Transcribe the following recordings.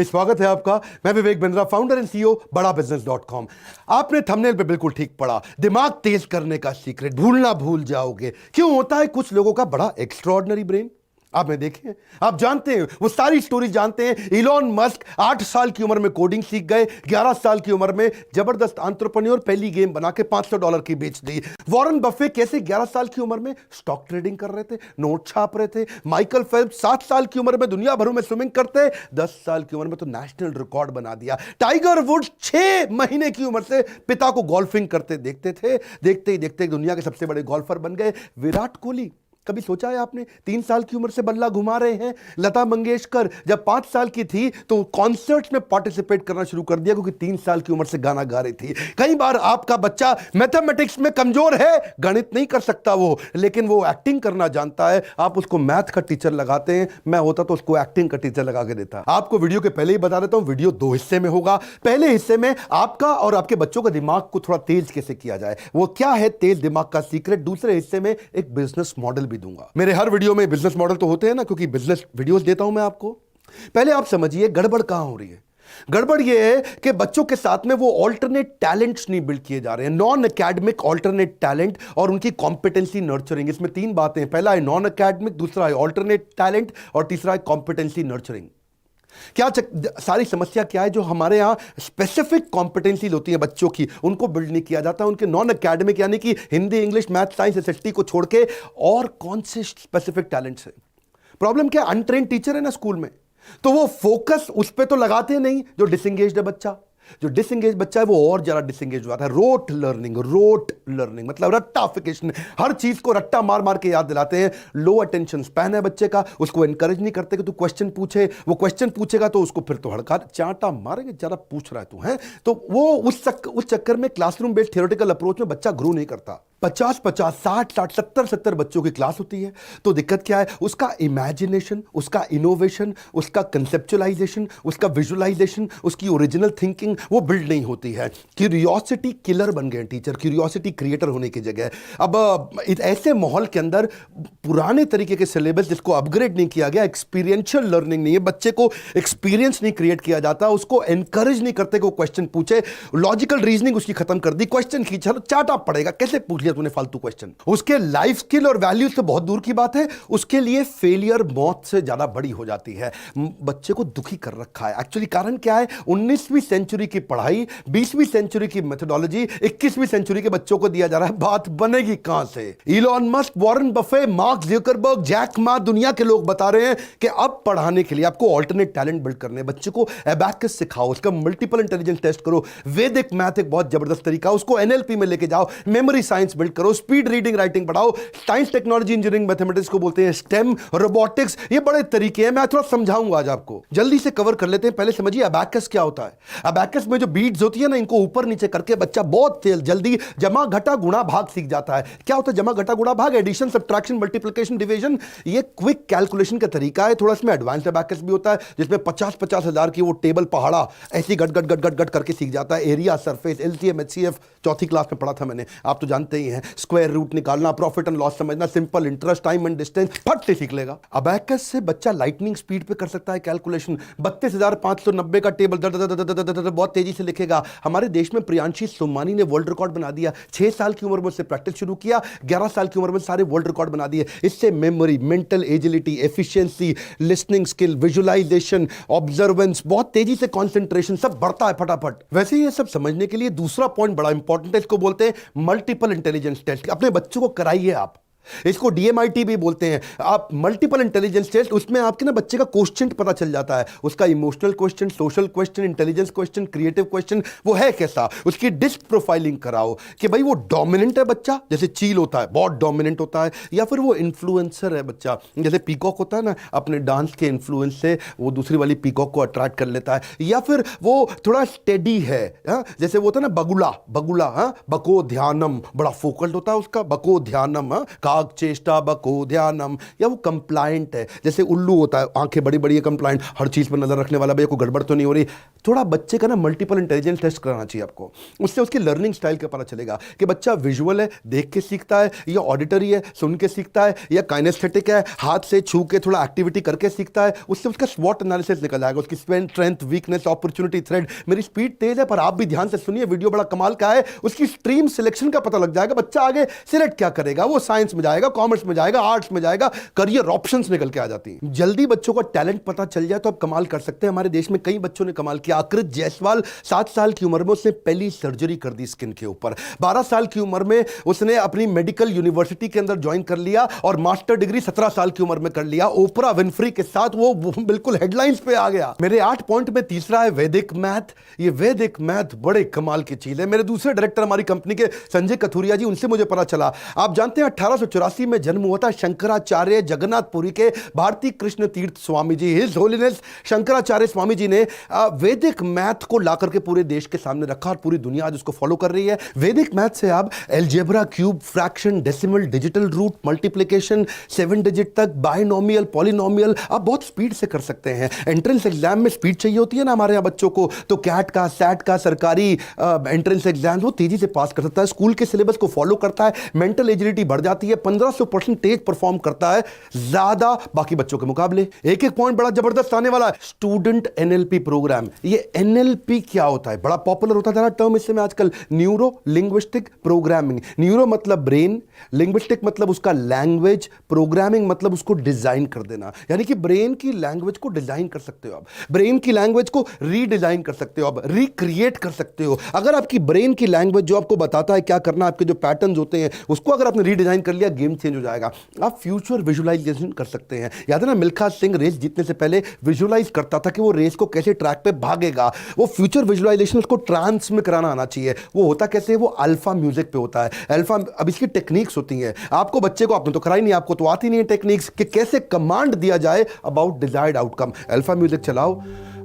स्वागत है आपका। मैं Vivek Bindra, founder and CEO बड़ा बिजनेस .com। आपने थंबनेल पे बिल्कुल ठीक पढ़ा, दिमाग तेज करने का सीक्रेट, भूलना भूल जाओगे। क्यों होता है कुछ लोगों का बड़ा एक्स्ट्रॉर्डिनरी ब्रेन? आपने देखे, आप जानते हैं, वो सारी स्टोरी जानते हैं। इलॉन मस्क 8 साल की उम्र में कोडिंग सीख गए, 11 साल की उम्र में जबरदस्त एंटरप्रेन्योर, पहली गेम बना के $500 की बेच दी। वॉरेन बफे कैसे 11 साल की उम्र में स्टॉक ट्रेडिंग कर रहे थे, नोट छाप रहे थे। माइकल फेल्प्स 7 साल की उम्र में दुनिया भर में स्विमिंग करते, 10 साल की उम्र में तो नेशनल रिकॉर्ड बना दिया। टाइगर वुड्स 6 महीने की उम्र से पिता को गोल्फिंग करते देखते थे, देखते ही देखते दुनिया के सबसे बड़े गोल्फर बन गए। विराट कोहली, कभी सोचा है आपने, 3 साल की उम्र से बल्ला घुमा रहे हैं। लता मंगेशकर जब 5 साल की थी तो कॉन्सर्ट्स में पार्टिसिपेट करना शुरू कर दिया क्योंकि 3 साल की उम्र से गाना गा रही थी। कई बार आपका बच्चा मैथमेटिक्स में कमजोर है, गणित नहीं कर सकता वो, लेकिन वो एक्टिंग करना जानता है। आप उसको मैथ का टीचर लगाते हैं, मैं होता तो उसको एक्टिंग का टीचर लगा के देता। आपको वीडियो के पहले ही बता देता हूं, वीडियो 2 हिस्से में होगा। पहले हिस्से में आपका और आपके बच्चों का दिमाग को थोड़ा तेज कैसे किया जाए, वो क्या है तेज दिमाग का सीक्रेट। दूसरे हिस्से में एक बिजनेस मॉडल भी दूंगा। मेरे हर वीडियो में बिजनेस मॉडल तो होते हैं ना, क्योंकि बिजनेस वीडियोस देता हूं मैं आपको। पहले आप समझिए गड़बड़ कहां हो रही है। गड़बड़ यह है कि बच्चों के साथ में वो ऑल्टरनेट टैलेंट्स नहीं बिल्ड किए जा रहे हैं, नॉन एकेडमिक ऑल्टरनेट टैलेंट और उनकी कॉम्पिटेंसी नर्चरिंग। इसमें 3 बातें हैं, पहला है नॉन एकेडमिक, दूसरा है ऑल्टरनेट टैलेंट और तीसरा है कॉम्पिटेंसी नर्चरिंग। क्या सारी समस्या क्या है, जो हमारे यहां स्पेसिफिक कॉम्पिटेंसीज होती है बच्चों की, उनको बिल्ड नहीं किया जाता। उनके नॉन एकेडमिक यानी कि Hindi, English, math, science, SST को छोड़ के और कौन से स्पेसिफिक टैलेंट्स है। प्रॉब्लम क्या, अनट्रेन टीचर है ना स्कूल में, तो वो फोकस उस पर तो लगाते नहीं। जो डिसएंगेज्ड है बच्चा, जो डिसएंगेज बच्चा है वो और ज्यादा डिसएंगेज हुआ था। रोट लर्निंग मतलब रट्टाफिकेशन, हर चीज को रट्टा मार मार के याद दिलाते हैं। लो अटेंशन स्पैन है बच्चे का, उसको एनकरेज नहीं करते कि तू क्वेश्चन पूछे। वो क्वेश्चन पूछेगा तो उसको फिर तो हड़का चांटा मारेंगे, जरा पूछ रहा है तू है, तो वो उस चक्कर में क्लासरूम बेस्ड थियोरेटिकल अप्रोच में बच्चा ग्रो नहीं करता। 50-50, 60-60, 70-70 बच्चों की क्लास होती है, तो दिक्कत क्या है, उसका इमेजिनेशन, उसका इनोवेशन, उसका कंसेप्चुअलाइजेशन, उसका विजुअलाइजेशन, उसकी ओरिजिनल थिंकिंग वो बिल्ड नहीं होती है। क्यूरियोसिटी किलर बन गए टीचर, क्यूरियोसिटी क्रिएटर होने की जगह। अब ऐसे माहौल के अंदर पुराने तरीके के सिलेबस जिसको अपग्रेड नहीं किया गया, एक्सपीरियंशियल लर्निंग नहीं है, बच्चे को एक्सपीरियंस नहीं क्रिएट किया जाता, उसको एनकरेज नहीं करते कि वो क्वेश्चन पूछे। लॉजिकल रीजनिंग उसकी खत्म कर दी, क्वेश्चन की चलो चाटा पड़ेगा, कैसे पूछ तूने फालतू क्वेश्चन। उसके लाइफ स्किल और वैल्यूज से बहुत दूर की बात है, उसके लिए फेलियर मौत से ज्यादा बड़ी हो जाती है। बच्चे को दुखी कर रखा है। एक्चुअली कारण क्या है, 19वीं सेंचुरी की पढ़ाई, 20वीं सेंचुरी की मेथोडोलॉजी 21वीं सेंचुरी के बच्चों को दिया जा रहा है। बात बनेगी कहां से? Elon Musk, Warren Buffett, Mark Zuckerberg, Jack Ma, दुनिया के लोग बता रहे हैं कि अब पढ़ाने के लिए आपको ऑल्टरनेट टैलेंट बिल्ड करने, बच्चे को एबैकस सिखाओ, उसका मल्टीपल इंटेलिजेंस टेस्ट करो। वैदिक मैथ एक बहुत जबरदस्त तरीका, उसको एनएलपी में लेके जाओ, मेमोरी साइंस बिल्ड करो, स्पीड रीडिंग राइटिंग बढ़ाओ। साइंस, टेक्नोलॉजी, इंजीनियरिंग, मैथमेटिक्स को बोलते हैं स्टेम, रोबोटिक्स, ये बड़े तरीके हैं। मैं थोड़ा समझाऊंगा आज आपको, जल्दी से कवर कर लेते हैं। पहले समझिए अबैकस क्या होता है। अबैकस में जो बीट्स होती है ना, इनको ऊपर नीचे करके बच्चा बहुत जल्दी जमा घटा गुणा भाग सीख जाता है। क्या होता है जमा घटा गुणा भाग? एडिशन, सब्ट्रैक्शन, मल्टीप्लिकेशन, डिवीजन, ये क्विक कैलकुलेशन का तरीका है। थोड़ा इसमें एडवांस अबैकस भी होता है, जिसमें 50-50 हजार की वो टेबल पहाड़ा ऐसी गट गट गट गट गट करके सीख जाता है। Area, surface, LCM, HCF 4th class में पढ़ा था मैंने, आप तो जानते ही हैं। स्क्वायर रूट निकालना, प्रॉफिट एंड लॉस समझना, simple interest, time and distance फट से सीख लेगा। अबैकस से बच्चा लाइटनिंग स्पीड पे कर सकता है कैलकुलेशन। 32,590 का टेबल बहुत तेजी से लिखेगा। हमारे देश में प्रियांशी सोमानी ने वर्ल्ड रिकॉर्ड बना दिया। 6 साल की उम्र में उससे प्रैक्टिस शुरू किया, 11 साल की उम्र में सारे वर्ल्ड रिकॉर्ड बना दिए। इससे memory, mental agility, efficiency, listening skill, visualisation, observance, बहुत तेजी से कंसंट्रेशन सब बढ़ता है फटाफट। वैसे ही ये सब समझने के लिए दूसरा पॉइंट बड़ा इंपॉर्टेंट है, इसको बोलते हैं मल्टीपल इंटेलिजेंस टेस्ट। अपने बच्चों को कराइए आप, इसको डीएमआईटी भी बोलते हैं आप, मल्टीपल इंटेलिजेंस टेस्ट। उसमें आपके ना बच्चे का क्वेश्चन पता चल जाता है, उसका emotional question, social question, intelligence question, creative question वो है कैसा। उसकी डिस्क प्रोफाइलिंग कराओ कि भाई वो डोमिनेंट है बच्चा, जैसे चील होता है बहुत डोमिनेंट होता है, या फिर वो इन्फ्लुएंसर है बच्चा, जैसे पीकॉक होता है ना, अपने डांस के इन्फ्लुएंस से वो दूसरी वाली पीकॉक को अट्रैक्ट कर लेता है। या फिर वो थोड़ा स्टेडी है, जैसे वो होता है ना बगुला, बको ध्यानम, बड़ा फोकल्ड होता है उसका, बको ध्यानम, चेष्टा बको ध्यानम। या वो कंप्लायंट है, जैसे उल्लू होता है, आंखें बड़ी बड़ी है, कंप्लायंट, हर चीज पर नजर रखने वाला, भैया कोई गड़बड़ तो नहीं हो रही। थोड़ा बच्चे का ना मल्टीपल इंटेलिजेंस टेस्ट कराना चाहिए आपको। उससे उसकी लर्निंग स्टाइल का पता चलेगा कि बच्चा विजुअल है, देख के सीखता है, या ऑडिटरी है, सुन के सीखता है, या काइनेस्थेटिक है, हाथ से छू के थोड़ा एक्टिविटी करके सीखता है। उससे उसका स्वॉट एनालिसिस निकल जाएगा, उसकी स्ट्रेंथ, वीकनेस, अपॉर्चुनिटी, थ्रेड। मेरी स्पीड तेज है पर आप भी ध्यान से सुनिए, वीडियो बड़ा कमाल का है। उसकी स्ट्रीम सिलेक्शन का पता लग जाएगा, बच्चा आगे सिलेक्ट क्या करेगा, वो साइंस में जाएगा, कॉमर्स में जाएगा, आर्ट्स में जाएगा, करियर ऑप्शंस निकल के आ जाती हैं। जल्दी बच्चों का टैलेंट पता चल जाए तो आप कमाल कर सकते हैं। हमारे देश में कई बच्चों ने कमाल किया। आकृत जायसवाल 7 साल की उम्र में उसने पहली सर्जरी कर दी स्किन के ऊपर। 12 साल की उम्र में उसने अपनी मेडिकल यूनिवर्सिटी के अंदर ज्वाइन कर लिया और मास्टर डिग्री 17 साल की उम्र में कर लिया। ओपरा विनफ्री के साथ वो बिल्कुल हेडलाइंस पे आ गया। मेरे 8 पॉइंट में तीसरा है वैदिक मैथ। ये वैदिक मैथ बड़े कमाल की चीज है। मेरे दूसरे डायरेक्टर हमारी कंपनी के संजय कथुरिया जी, उनसे मुझे पता चला, आप जानते हैं 1884 में जन्म हुआ था शंकराचार्य जगन्नाथपुरी के भारती कृष्ण तीर्थ स्वामी जी, हिज होलीनेस शंकराचार्य स्वामी जी ने वैदिक मैथ को लाकर के पूरे देश के सामने रखा और पूरी दुनिया आज उसको फॉलो कर रही है। वैदिक मैथ से आप algebra, cube, fraction, decimal, digital root, multiplication, 7 digit तक, बाइनोमियल, पॉलिनोमियल आप बहुत स्पीड से कर सकते हैं। एंट्रेंस एग्जाम में स्पीड चाहिए होती है ना हमारे यहाँ बच्चों को, तो कैट का, सैट का, सरकारी एंट्रेंस एग्जाम वो तेजी से पास कर सकता है, स्कूल के सिलेबस को फॉलो करता है, मेंटल एजिलिटी बढ़ जाती है, 1500% तेज परफॉर्म करता है ज्यादा बाकी बच्चों के मुकाबले। एक एक पॉइंट बड़ा जबरदस्त आने वाला है, स्टूडेंट एनएलपी प्रोग्राम। ये एनएलपी क्या होता है, बड़ा पॉपुलर होता था ना टर्म इससे में आजकल, न्यूरो लिंग्विस्टिक प्रोग्रामिंग। न्यूरो मतलब ब्रेन, लिंग्विस्टिक मतलब उसका लैंग्वेज, प्रोग्रामिंग मतलब उसको डिजाइन कर देना। यानी कि ब्रेन की लैंग्वेज को डिजाइन कर सकते हो आप, ब्रेन की लैंग्वेज को रीडिजाइन कर सकते हो आप, रिक्रिएट कर सकते हो। अगर आपकी ब्रेन की लैंग्वेज जो आपको बताता है क्या करना, आपके जो पैटर्न्स होते हैं उसको अगर आपने रीडिजाइन कर लिया, गेम चेंज हो जाएगा। आप फ्यूचर विजुअलाइजेशन कर सकते हैं। याद है ना मिल्खा सिंह रेस जीतने से पहले विजुअलाइज करता था कि वो रेस को कैसे ट्रैक पे भागेगा। वो फ्यूचर विजुअलाइजेशन उसको ट्रांस में कराना आना चाहिए। वो होता कैसे, वो अल्फा म्यूजिक पे होता है। अल्फा, अब इसकी टेक्निक्स होती हैं। आपको बच्चे को, आपने तो कराई नहीं, आपको तो आती नहीं है टेक्निक्स कि कैसे कमांड दिया जाए about desired outcome. Alpha music चलाओ,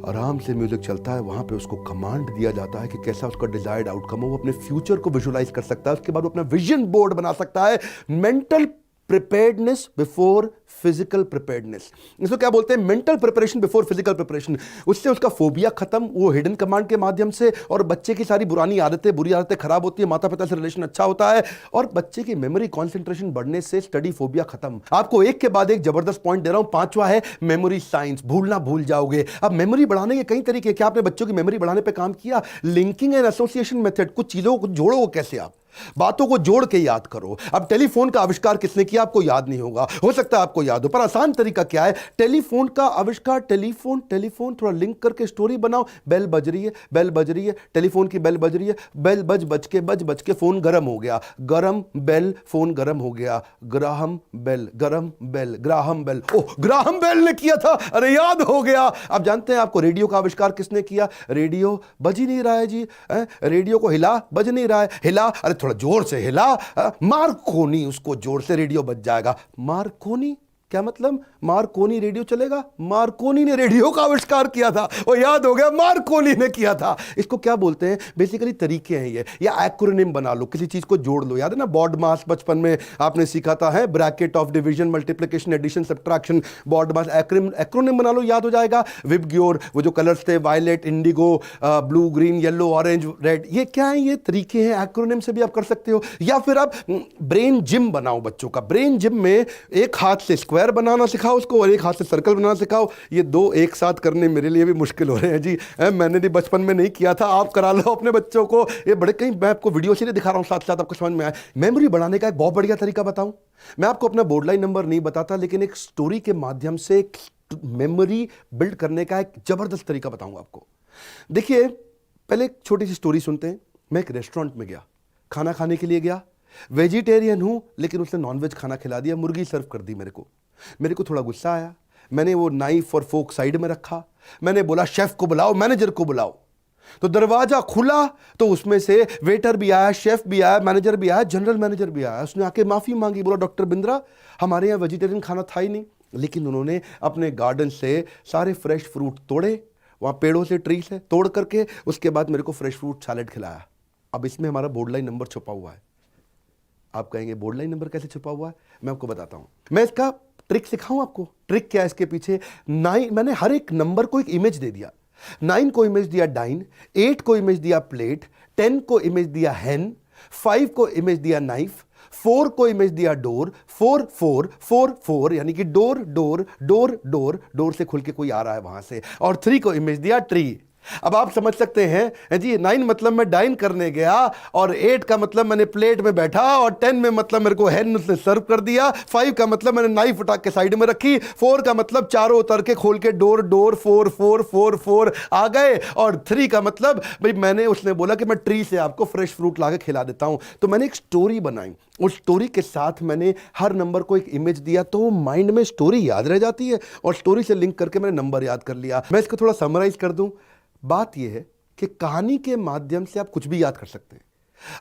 आराम से म्यूजिक चलता है, वहां पे उसको कमांड दिया जाता है कि कैसा उसका डिजायर्ड आउटकम हो। वो अपने फ्यूचर को विजुअलाइज कर सकता है, उसके बाद वो अपना विजन बोर्ड बना सकता है। Mental preparedness before physical preparedness, इसको क्या बोलते हैं, mental preparation before physical preparation. उससे उसका फोबिया खत्म, वो हिडन कमांड के माध्यम से, और बच्चे की सारी पुरानी आदतें, बुरी आदतें खराब होती है, माता पिता से रिलेशन अच्छा होता है, और बच्चे की मेमोरी कंसंट्रेशन बढ़ने से स्टडी फोबिया खत्म। आपको एक के बाद एक जबरदस्त पॉइंट दे रहा हूं। 5वां है मेमोरी साइंस, भूलना भूल जाओगे। अब मेमोरी बढ़ाने के कई तरीके, क्या आपने बच्चों की मेमोरी बढ़ाने पर काम किया? लिंकिंग एंड एसोसिएशन मेथड, कुछ चीजों को जोड़ो, कैसे आप बातों को जोड़ के याद करो। अब टेलीफोन का आविष्कार किसने किया, आपको याद नहीं होगा, हो सकता है आपको याद हो, पर आसान तरीका क्या है, टेलीफोन का आविष्कार। टेलीफोन टेलीफोन थोड़ा लिंक करके स्टोरी बनाओ। बेल बज रही है, बेल बज रही है, टेलीफोन की बेल बज रही है, बेल बज के फोन गर्म हो गया, गरम बेल, फोन गर्म हो गया, ग्राहम बेल, गरम बेल, ग्राहम बेल। ओह, ग्राहम बेल ने किया था, अरे याद हो गया। आप जानते हैं आपको रेडियो का आविष्कार किसने किया? रेडियो बज ही नहीं रहा है जी, रेडियो को हिला, बज नहीं रहा है, हिला, अरे थोड़ा जोर से हिला, मार्कोनी, उसको जोर से रेडियो बज जाएगा। मार्कोनी क्या मतलब? मार्कोनी रेडियो चलेगा? मार्कोनी ने रेडियो का आविष्कार किया था, वो याद हो गया, मार्कोनी ने किया था। इसको क्या बोलते हैं? बेसिकली तरीके हैं ये, या एक्रोनिम बना लो, किसी चीज को जोड़ लो। याद है ना बॉड मास, बचपन में आपने सीखा था, है bracket of division, multiplication, addition, subtraction, BODMAS, acronym बना लो, याद हो जाएगा। विबग्योर, वो जो कलर्स थे, violet, indigo, blue, green, yellow, orange, red, ये क्या है? ये तरीके हैं, एक्रोनिम से भी आप कर सकते हो। या फिर आप ब्रेन जिम बनाओ बच्चों का। ब्रेन जिम में एक हाथ से स्क्वायर बनाना सिखाओ उसको और एक हाथ से सर्कल बनाना सिखाओ। ये दो एक साथ करने मेरे लिए भी मुश्किल हो रहे हैं जी, मैंने भी बचपन में नहीं किया था, आप करा लो अपने बच्चों को। ये बड़े, कहीं मैं आपको वीडियो से नहीं दिखा रहा हूं, साथ साथ आपको समझ में आए। मेमोरी बढ़ाने का एक बहुत बढ़िया तरीका बताऊं, मैं आपको अपना बोर्ड लाइन नंबर नहीं बताता, लेकिन एक स्टोरी के माध्यम से मेमोरी बिल्ड करने का एक जबरदस्त तरीका बताऊंगा आपको। देखिए, पहले एक छोटी सी स्टोरी सुनते हैं। मैं एक रेस्टोरेंट में गया, खाना खाने के लिए गया, वेजिटेरियन हूं, लेकिन उसने नॉनवेज खाना खिला दिया, मुर्गी सर्व कर दी मेरे को थोड़ा गुस्सा आया। मैंने वो नाइफ और फोक साइड में रखा, मैंने बोला शेफ को बुलाओ, मैनेजर को बुलाओ। तो दरवाजा खुला तो उसमें से वेटर भी आया, शेफ भी आया, मैनेजर भी आया, जनरल मैनेजर भी आया। उसने आके माफी मांगी, बोला डॉक्टर बिंद्रा, हमारे यहाँ वेजिटेरियन खाना था ही नहीं, लेकिन उन्होंने अपने गार्डन से सारे फ्रेश फ्रूट तोड़े, वहाँ पेड़ों से, ट्री से तोड़ करके, उसके बाद मेरे को फ्रेश फ्रूट सैलेड खिलाया। अब इसमें हमारा बोर्ड लाइन नंबर छुपा हुआ है। आप कहेंगे बोर्ड लाइन नंबर कैसे छुपा हुआ है? मैं आपको बताता हूं, मैं इसका ट्रिक सिखाऊं आपको। ट्रिक क्या है इसके पीछे? मैंने हर एक नंबर को एक इमेज दे दिया। 9 को इमेज दिया डाइन, 8 को इमेज दिया प्लेट, 10 को इमेज दिया हैन, 5 को इमेज दिया नाइफ, 4 को इमेज दिया डोर, 4 4 4 4 यानी कि door door door door door से खुल के कोई आ रहा है वहां से, और 3 को इमेज दिया ट्री। अब आप समझ सकते हैं जी, 9 मतलब मैं डाइन करने गया, और 8 का मतलब मैंने प्लेट में बैठा, और 10 में मतलब मेरे को हैन से सर्व कर दिया, 5 का मतलब मैंने नाइफ उठा के साइड में रखी, 4 का मतलब चारों उतर के खोल के डोर डोर 4 4 4 4 आ गए, और 3 का मतलब भाई मैंने, उसने बोला कि मैं ट्री से आपको फ्रेश फ्रूट ला के खिला देता हूं। तो मैंने एक स्टोरी बनाई, उस स्टोरी के साथ मैंने हर नंबर को एक इमेज दिया, तो माइंड में स्टोरी याद रह जाती है, और स्टोरी से लिंक करके मैंने नंबर याद कर लिया। मैं इसको थोड़ा समराइज कर दूं, बात यह है कि कहानी के माध्यम से आप कुछ भी याद कर सकते हैं।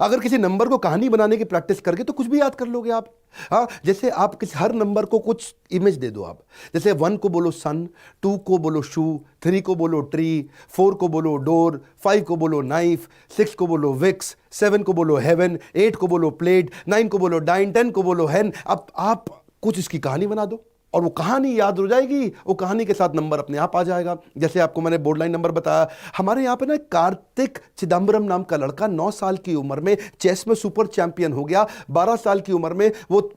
अगर किसी नंबर को कहानी बनाने की प्रैक्टिस करके तो कुछ भी याद कर लोगे आप। हाँ, जैसे आप किसी हर नंबर को कुछ इमेज दे दो आप, जैसे 1 को बोलो सन, 2 को बोलो शू, 3 को बोलो ट्री, 4 को बोलो डोर, 5 को बोलो नाइफ, 6 को बोलो विक्स, 7 को बोलो हेवन, 8 को बोलो प्लेट, 9 को बोलो डाइन, 10 को बोलो हैन। अब आप कुछ इसकी कहानी बना दो, और वो कहानी याद हो जाएगी, वो कहानी के साथ नंबर अपने आप आ जाएगा। जैसे आपको मैंने बोर्ड लाइन नंबर बताया, हमारे यहाँ पे ना कार्तिक चिदम्बरम नाम का लड़का 9 साल की उम्र में चेस में सुपर चैंपियन हो गया, 12 साल की उम्र में वो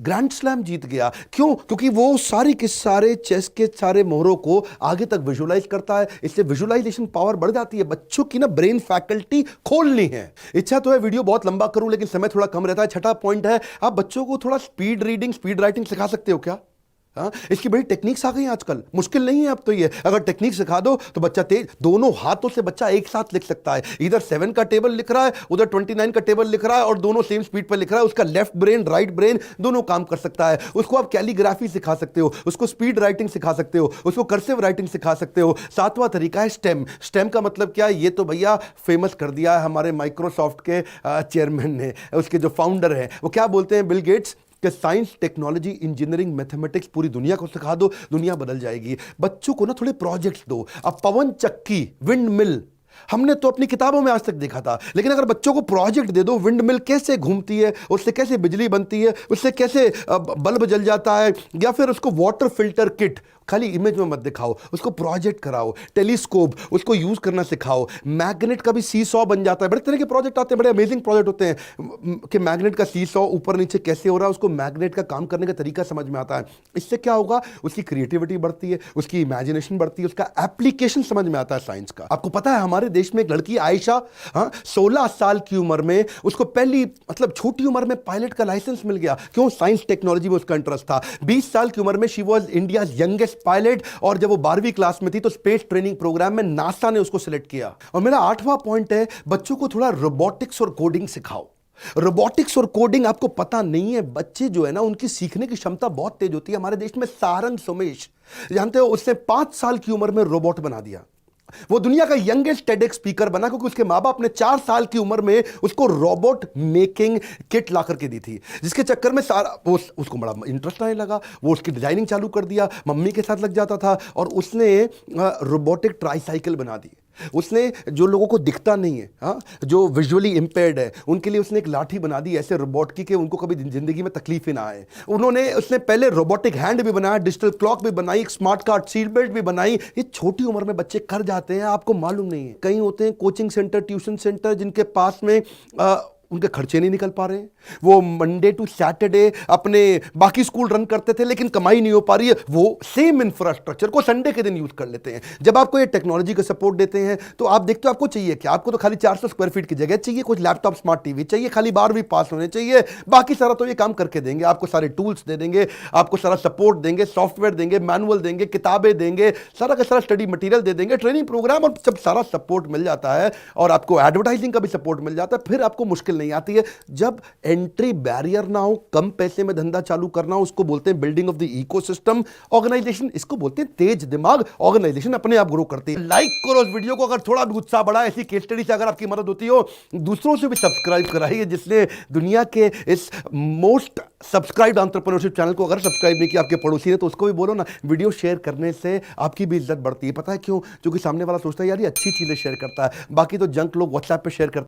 ग्रैंड स्लैम जीत गया। क्यों? क्योंकि वो सारी के सारे चेस के सारे मोहरों को आगे तक विजुलाइज करता है, इससे विजुलाइजेशन पावर बढ़ जाती है। बच्चों की ना ब्रेन फैकल्टी खोलनी है। इच्छा तो है वीडियो बहुत लंबा करूं, लेकिन समय थोड़ा कम रहता है। छठा पॉइंट है, आप बच्चों को थोड़ा स्पीड रीडिंग, स्पीड राइटिंग सिखा सकते हो क्या? हाँ, इसकी बड़ी टेक्निक्स आ गई हैं आजकल, मुश्किल नहीं है अब तो ये। अगर टेक्निक सिखा दो तो बच्चा तेज, दोनों हाथों से बच्चा एक साथ लिख सकता है। इधर 7 का टेबल लिख रहा है, उधर 29 का टेबल लिख रहा है, और दोनों सेम स्पीड पर लिख रहा है। उसका लेफ्ट ब्रेन, राइट ब्रेन दोनों काम कर सकता है। उसको आप कैलीग्राफी सिखा सकते हो, उसको स्पीड राइटिंग सिखा सकते हो, उसको कर्सिव राइटिंग सिखा सकते हो। 7वां तरीका है स्टेम। स्टेम का मतलब क्या है? ये तो भैया फेमस कर दिया है हमारे माइक्रोसॉफ्ट के चेयरमैन ने, उसके जो फाउंडर हैं वो क्या बोलते हैं, बिल गेट्स, कि साइंस, टेक्नोलॉजी, इंजीनियरिंग, मैथमेटिक्स पूरी दुनिया को सिखा दो, दुनिया बदल जाएगी। बच्चों को ना थोड़े प्रोजेक्ट्स दो। अब पवन चक्की, विंड मिल, हमने तो अपनी किताबों में आज तक देखा था, लेकिन अगर बच्चों को प्रोजेक्ट दे दो, विंड मिल कैसे घूमती है, उससे कैसे बिजली बनती है, उससे कैसे बल्ब जल जाता है, या फिर उसको वाटर फिल्टर किट, खाली इमेज में मत दिखाओ, उसको प्रोजेक्ट कराओ। टेलीस्कोप, उसको यूज करना सिखाओ। मैग्नेट का भी सीसॉ बन जाता है। बड़े तरह के प्रोजेक्ट आते हैं, बड़े अमेजिंग प्रोजेक्ट होते हैं कि मैग्नेट का सीसॉ ऊपर नीचे कैसे हो रहा है, उसको मैग्नेट का काम करने का तरीका समझ में आता है। इससे क्या होगा, उसकी क्रिएटिविटी बढ़ती है, उसकी इमेजिनेशन बढ़ती है, उसका एप्लीकेशन समझ में आता है साइंस का। आपको पता है हमारे देश में एक लड़की आयशा, 16 साल की उम्र में उसको पहली, मतलब छोटी उम्र में पायलट का लाइसेंस मिल गया। क्यों? साइंस टेक्नोलॉजी में उसका इंटरेस्ट था। 20 साल की उम्र में she was India's youngest pilot, और जब वो 12वीं क्लास में थी तो स्पेस ट्रेनिंग प्रोग्राम में नासा ने उसको सिलेक्ट किया। और मेरा 8वां पॉइंट है, बच्चों को थोड़ा रोबोटिक्स और कोडिंग सिखाओ। रोबोटिक्स और कोडिंग आपको पता नहीं है, बच्चे जो है ना उनकी सीखने की क्षमता बहुत तेज होती है। हमारे देश में सारंग सोमेश, जानते हो, उसने 5 साल की उम्र में रोबोट बना दिया। वो दुनिया का यंगेस्ट टेडेक्स स्पीकर बना, क्योंकि उसके माँ बाप ने 4 साल की उम्र में उसको रोबोट मेकिंग किट ला करके दी थी, जिसके चक्कर में सारा उसको बड़ा इंटरेस्ट आने लगा। वो उसकी डिजाइनिंग चालू कर दिया, मम्मी के साथ लग जाता था, और उसने रोबोटिक ट्राईसाइकिल बना दी। उसने जो लोगों को दिखता नहीं है, हाँ, जो विजुअली इंपेयर्ड है, उनके लिए उसने एक लाठी बना दी ऐसे रोबोट की कि उनको कभी जिंदगी में तकलीफ ही ना आए। उसने पहले रोबोटिक हैंड भी बनाया, डिजिटल क्लॉक भी बनाई, एक स्मार्ट कार्ड सीट बेल्ट भी बनाई। ये छोटी उम्र में बच्चे कर जाते हैं, आपको मालूम नहीं है। कई होते हैं कोचिंग सेंटर, ट्यूशन सेंटर, जिनके पास में उनके खर्चे नहीं निकल पा रहे हैं। वो मंडे टू सैटरडे अपने बाकी स्कूल रन करते थे, लेकिन कमाई नहीं हो पा रही है। वो सेम इंफ्रास्ट्रक्चर को संडे के दिन यूज कर लेते हैं। जब आपको ये टेक्नोलॉजी का सपोर्ट देते हैं तो आप देखते हो आपको चाहिए क्या? आपको तो खाली 400 स्क्वायर फीट की जगह चाहिए, कुछ लैपटॉप, स्मार्ट टीवी चाहिए, खाली 12वीं पास होने चाहिए, बाकी सारा तो ये काम करके देंगे। आपको सारे टूल्स दे देंगे, आपको सारा सपोर्ट देंगे, सॉफ्टवेयर देंगे, मैनुअल देंगे, किताबें देंगे, सारा का सारा स्टडी मटेरियल दे देंगे, ट्रेनिंग प्रोग्राम। और जब सारा सपोर्ट मिल जाता है और आपको एडवर्टाइजिंग का भी सपोर्ट मिल जाता है, फिर आपको मुश्किल नहीं आती है। जब एंट्री बैरियर ना हो, कम पैसे में धंधा चालू करना हो, उसको बोलते हैं building of the ecosystem organisation. इसको बोलते हैं तेज दिमाग ऑर्गेनाइजेशन, अपने आप ग्रो करती है। लाइक करो इस वीडियो को अगर थोड़ा भी उत्साह बढ़ा, ऐसी केस स्टडी से अगर आपकी मदद होती हो। दूसरों से भी सब्सक्राइब कराइए, जिसने दुनिया के इस मोस्ट सब्सक्राइब्ड एंटरप्रेन्योरशिप चैनल को अगर सब्सक्राइब नहीं किया आपके पड़ोसी ने, तो उसको भी बोलो ना। वीडियो शेयर करने से आपकी भी इज्जत बढ़ती है। पता है क्यों? क्योंकि सामने वाला सोचता है यार ये अच्छी चीजें शेयर करता है, बाकी तो जंक लोग व्हाट्सएप पे शेयर करते हैं।